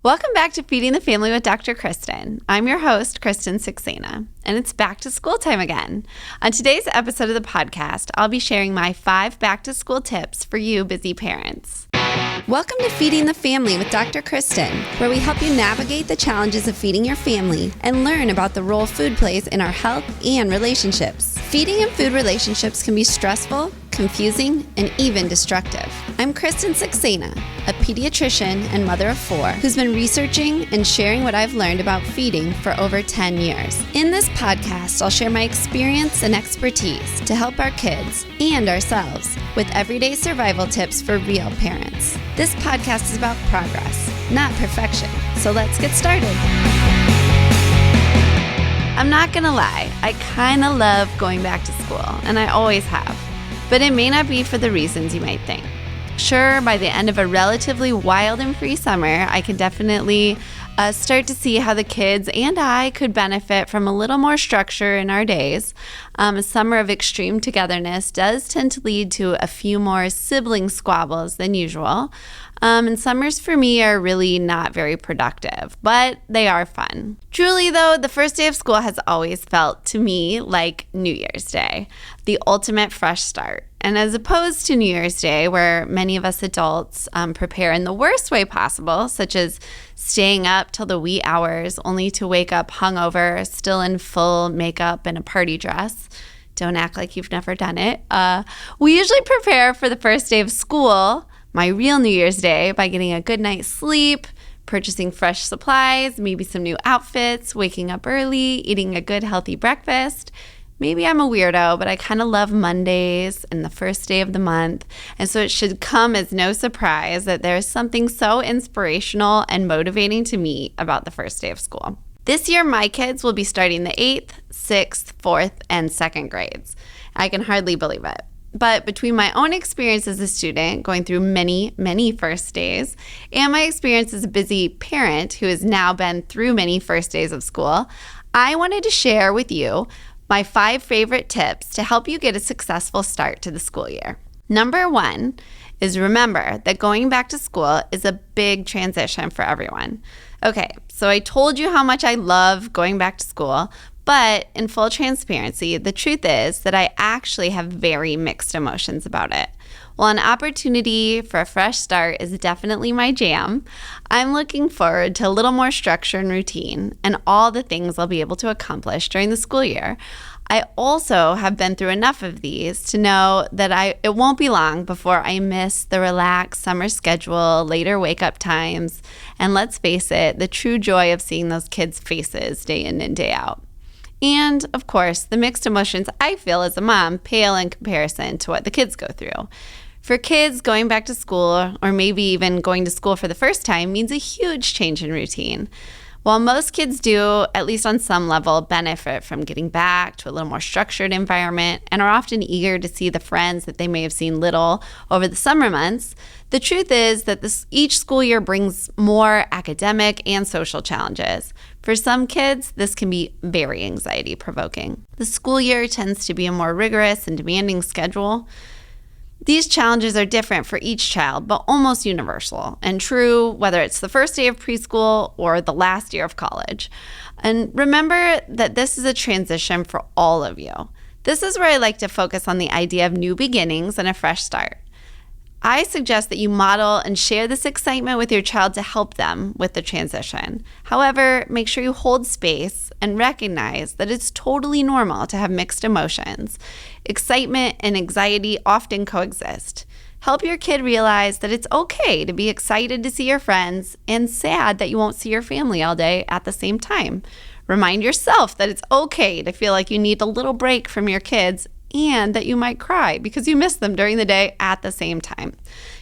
Welcome back to Feeding the Family with Dr. Kristin. I'm your host, Kristin Saxena, and it's back to school time again. On today's episode of the podcast, I'll be sharing my 5 back-to-school tips for you busy parents. Welcome to Feeding the Family with Dr. Kristin, where we help you navigate the challenges of feeding your family and learn about the role food plays in our health and relationships. Feeding and food relationships can be stressful, confusing, and even destructive. I'm Kristin Saxena, a pediatrician and mother of 4 who's been researching and sharing what I've learned about feeding for over 10 years. In this podcast, I'll share my experience and expertise to help our kids and ourselves with everyday survival tips for real parents. This podcast is about progress, not perfection. So let's get started. I'm not gonna lie, I kinda love going back to school, and I always have. But it may not be for the reasons you might think. Sure, by the end of a relatively wild and free summer, I can definitely start to see how the kids and I could benefit from a little more structure in our days. A summer of extreme togetherness does tend to lead to a few more sibling squabbles than usual. And summers for me are really not very productive, but they are fun. Truly though, the first day of school has always felt to me like New Year's Day, the ultimate fresh start. And as opposed to New Year's Day, where many of us adults prepare in the worst way possible, such as staying up till the wee hours only to wake up hungover, still in full makeup and a party dress. Don't act like you've never done it. We usually prepare for the first day of school, my real New Year's Day, by getting a good night's sleep, purchasing fresh supplies, maybe some new outfits, waking up early, eating a good healthy breakfast. Maybe I'm a weirdo, but I kind of love Mondays and the first day of the month. And so it should come as no surprise that there's something so inspirational and motivating to me about the first day of school. This year, my kids will be starting the 8th, 6th, 4th, and 2nd grades. I can hardly believe it. But between my own experience as a student, going through many, many first days, and my experience as a busy parent who has now been through many first days of school, I wanted to share with you my 5 favorite tips to help you get a successful start to the school year. Number 1 is remember that going back to school is a big transition for everyone. Okay, so I told you how much I love going back to school, but in full transparency, the truth is that I actually have very mixed emotions about it. While an opportunity for a fresh start is definitely my jam, I'm looking forward to a little more structure and routine and all the things I'll be able to accomplish during the school year. I also have been through enough of these to know that it won't be long before I miss the relaxed summer schedule, later wake-up times, and let's face it, the true joy of seeing those kids' faces day in and day out. And, of course, the mixed emotions I feel as a mom pale in comparison to what the kids go through. For kids, going back to school, or maybe even going to school for the first time, means a huge change in routine. While most kids do, at least on some level, benefit from getting back to a little more structured environment and are often eager to see the friends that they may have seen little over the summer months, the truth is that each school year brings more academic and social challenges. For some kids, this can be very anxiety-provoking. The school year tends to be a more rigorous and demanding schedule. These challenges are different for each child, but almost universal and true whether it's the first day of preschool or the last year of college. And remember that this is a transition for all of you. This is where I like to focus on the idea of new beginnings and a fresh start. I suggest that you model and share this excitement with your child to help them with the transition. However, make sure you hold space and recognize that it's totally normal to have mixed emotions. Excitement and anxiety often coexist. Help your kid realize that it's okay to be excited to see your friends and sad that you won't see your family all day at the same time. Remind yourself that it's okay to feel like you need a little break from your kids and that you might cry because you miss them during the day at the same time.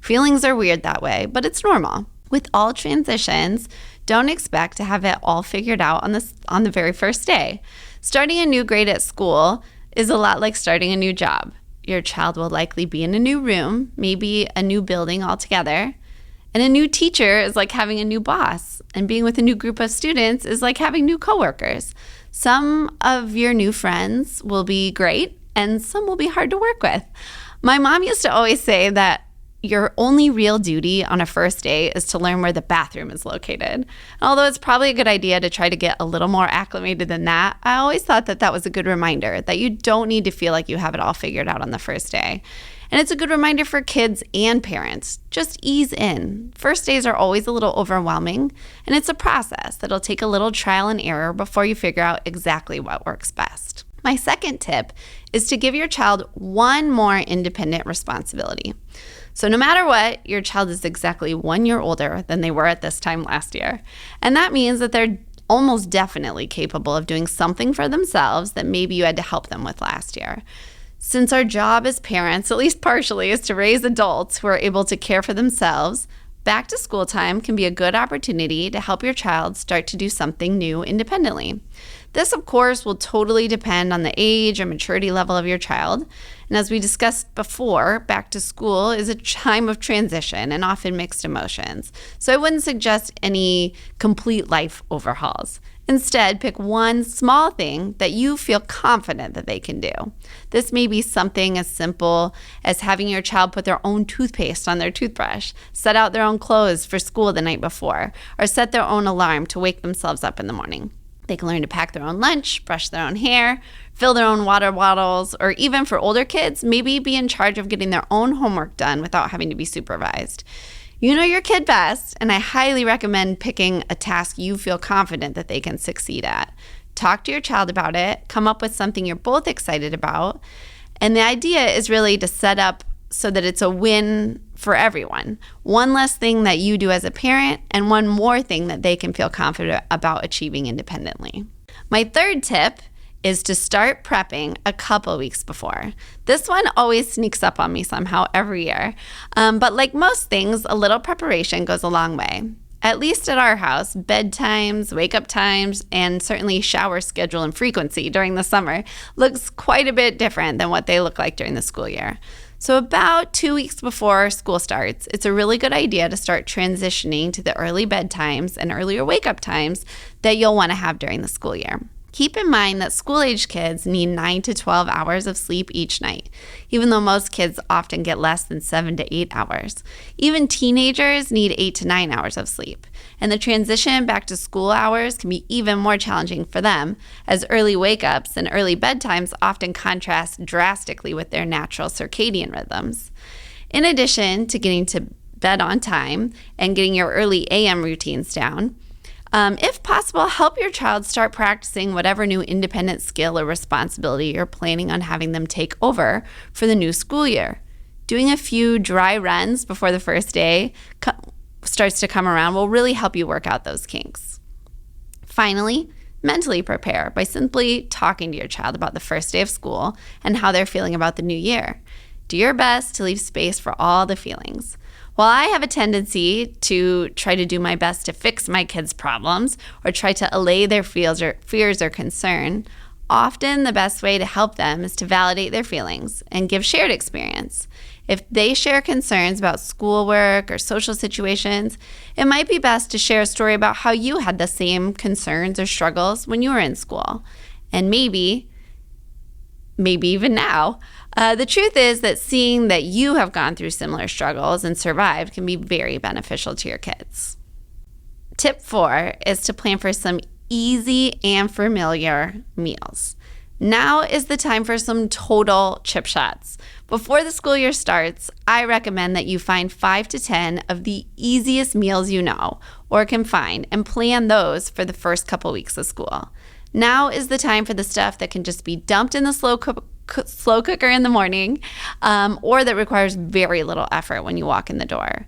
Feelings are weird that way, but it's normal. With all transitions, don't expect to have it all figured out on the very first day. Starting a new grade at school is a lot like starting a new job. Your child will likely be in a new room, maybe a new building altogether. And a new teacher is like having a new boss, and being with a new group of students is like having new coworkers. Some of your new friends will be great, and some will be hard to work with. My mom used to always say that your only real duty on a first day is to learn where the bathroom is located. Although it's probably a good idea to try to get a little more acclimated than that, I always thought that that was a good reminder that you don't need to feel like you have it all figured out on the first day. And it's a good reminder for kids and parents. Just ease in. First days are always a little overwhelming, and it's a process that'll take a little trial and error before you figure out exactly what works best. My second tip is to give your child one more independent responsibility. So no matter what, your child is exactly 1 year older than they were at this time last year. And that means that they're almost definitely capable of doing something for themselves that maybe you had to help them with last year. Since our job as parents, at least partially, is to raise adults who are able to care for themselves, back to school time can be a good opportunity to help your child start to do something new independently. This, of course, will totally depend on the age or maturity level of your child. And as we discussed before, back to school is a time of transition and often mixed emotions. So I wouldn't suggest any complete life overhauls. Instead, pick one small thing that you feel confident that they can do. This may be something as simple as having your child put their own toothpaste on their toothbrush, set out their own clothes for school the night before, or set their own alarm to wake themselves up in the morning. They can learn to pack their own lunch, brush their own hair, fill their own water bottles, or even for older kids, maybe be in charge of getting their own homework done without having to be supervised. You know your kid best, and I highly recommend picking a task you feel confident that they can succeed at. Talk to your child about it, come up with something you're both excited about, and the idea is really to set up so that it's a win for everyone. One less thing that you do as a parent, and one more thing that they can feel confident about achieving independently. My third tip is to start prepping a couple weeks before. This one always sneaks up on me somehow every year. But like most things, a little preparation goes a long way. At least at our house, bedtimes, wake-up times, and certainly shower schedule and frequency during the summer looks quite a bit different than what they look like during the school year. So about 2 weeks before school starts, it's a really good idea to start transitioning to the early bedtimes and earlier wake-up times that you'll want to have during the school year. Keep in mind that school-age kids need 9 to 12 hours of sleep each night, even though most kids often get less than 7 to 8 hours. Even teenagers need 8 to 9 hours of sleep, and the transition back to school hours can be even more challenging for them, as early wake-ups and early bedtimes often contrast drastically with their natural circadian rhythms. In addition to getting to bed on time and getting your early AM routines down, if possible, help your child start practicing whatever new independent skill or responsibility you're planning on having them take over for the new school year. Doing a few dry runs before the first day starts to come around will really help you work out those kinks. Finally, mentally prepare by simply talking to your child about the first day of school and how they're feeling about the new year. Do your best to leave space for all the feelings. While I have a tendency to try to do my best to fix my kids' problems or try to allay their fears or concern, often the best way to help them is to validate their feelings and give shared experience. If they share concerns about schoolwork or social situations, it might be best to share a story about how you had the same concerns or struggles when you were in school. And maybe even now. The truth is that seeing that you have gone through similar struggles and survived can be very beneficial to your kids. Tip 4 is to plan for some easy and familiar meals. Now is the time for some total chip shots. Before the school year starts, I recommend that you find 5 to 10 of the easiest meals you know or can find and plan those for the first couple weeks of school. Now is the time for the stuff that can just be dumped in the slow cooker in the morning, or that requires very little effort when you walk in the door.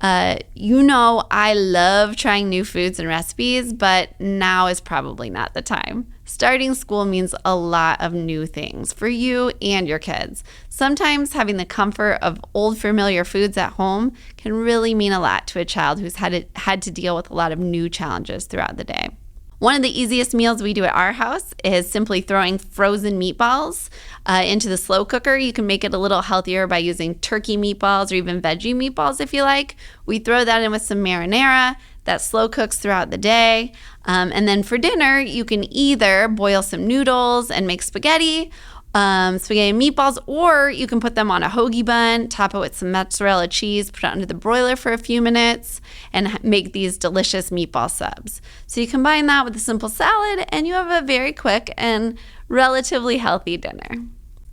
I love trying new foods and recipes, but now is probably not the time. Starting school means a lot of new things for you and your kids. Sometimes having the comfort of old familiar foods at home can really mean a lot to a child who's had to deal with a lot of new challenges throughout the day. One of the easiest meals we do at our house is simply throwing frozen meatballs into the slow cooker. You can make it a little healthier by using turkey meatballs or even veggie meatballs if you like. We throw that in with some marinara that slow cooks throughout the day. And then for dinner, you can either boil some noodles and make spaghetti, spaghetti and meatballs, or you can put them on a hoagie bun, top it with some mozzarella cheese, put it under the broiler for a few minutes, and make these delicious meatball subs. So you combine that with a simple salad, and you have a very quick and relatively healthy dinner.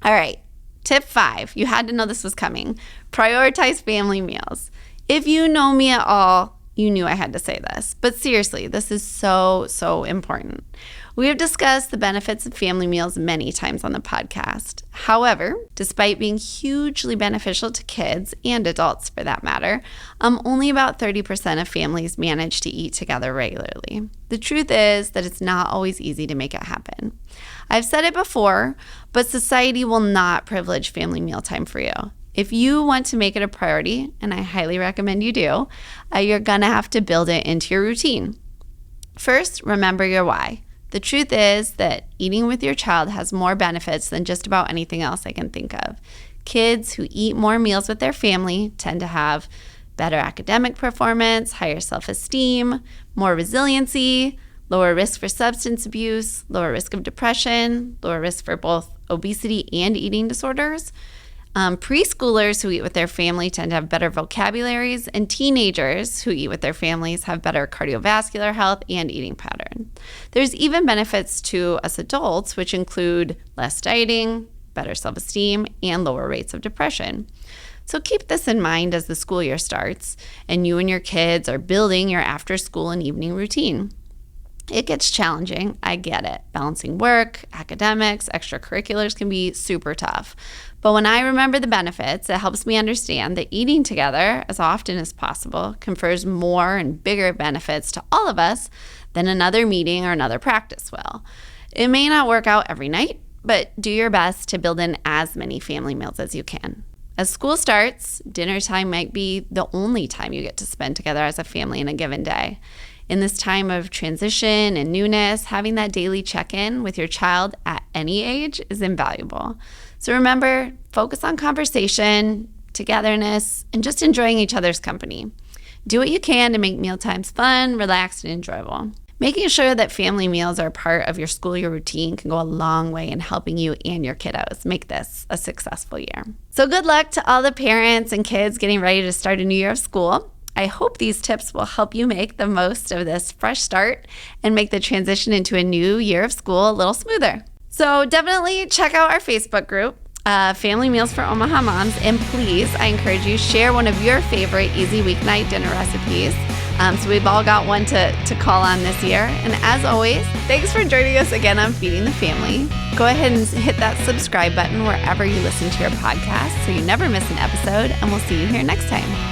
All right, tip 5. You had to know this was coming. Prioritize family meals. If you know me at all, you knew I had to say this. But seriously, this is so, so important. We have discussed the benefits of family meals many times on the podcast. However, despite being hugely beneficial to kids and adults for that matter, only about 30% of families manage to eat together regularly. The truth is that it's not always easy to make it happen. I've said it before, but society will not privilege family mealtime for you. If you want to make it a priority, and I highly recommend you do, you're going to have to build it into your routine. First, remember your why. The truth is that eating with your child has more benefits than just about anything else I can think of. Kids who eat more meals with their family tend to have better academic performance, higher self-esteem, more resiliency, lower risk for substance abuse, lower risk of depression, lower risk for both obesity and eating disorders. Preschoolers who eat with their family tend to have better vocabularies, and teenagers who eat with their families have better cardiovascular health and eating pattern. There's even benefits to us adults, which include less dieting, better self-esteem, and lower rates of depression. So keep this in mind as the school year starts and you and your kids are building your after-school and evening routine. It gets challenging, I get it. Balancing work, academics, extracurriculars can be super tough. But when I remember the benefits, it helps me understand that eating together as often as possible confers more and bigger benefits to all of us than another meeting or another practice will. It may not work out every night, but do your best to build in as many family meals as you can. As school starts, dinner time might be the only time you get to spend together as a family in a given day. In this time of transition and newness, having that daily check-in with your child at any age is invaluable. So remember, focus on conversation, togetherness, and just enjoying each other's company. Do what you can to make mealtimes fun, relaxed, and enjoyable. Making sure that family meals are part of your school year routine can go a long way in helping you and your kiddos make this a successful year. So good luck to all the parents and kids getting ready to start a new year of school. I hope these tips will help you make the most of this fresh start and make the transition into a new year of school a little smoother. So definitely check out our Facebook group, Family Meals for Omaha Moms, and please, I encourage you, share one of your favorite easy weeknight dinner recipes. So we've all got one to call on this year. And as always, thanks for joining us again on Feeding the Family. Go ahead and hit that subscribe button wherever you listen to your podcast so you never miss an episode, and we'll see you here next time.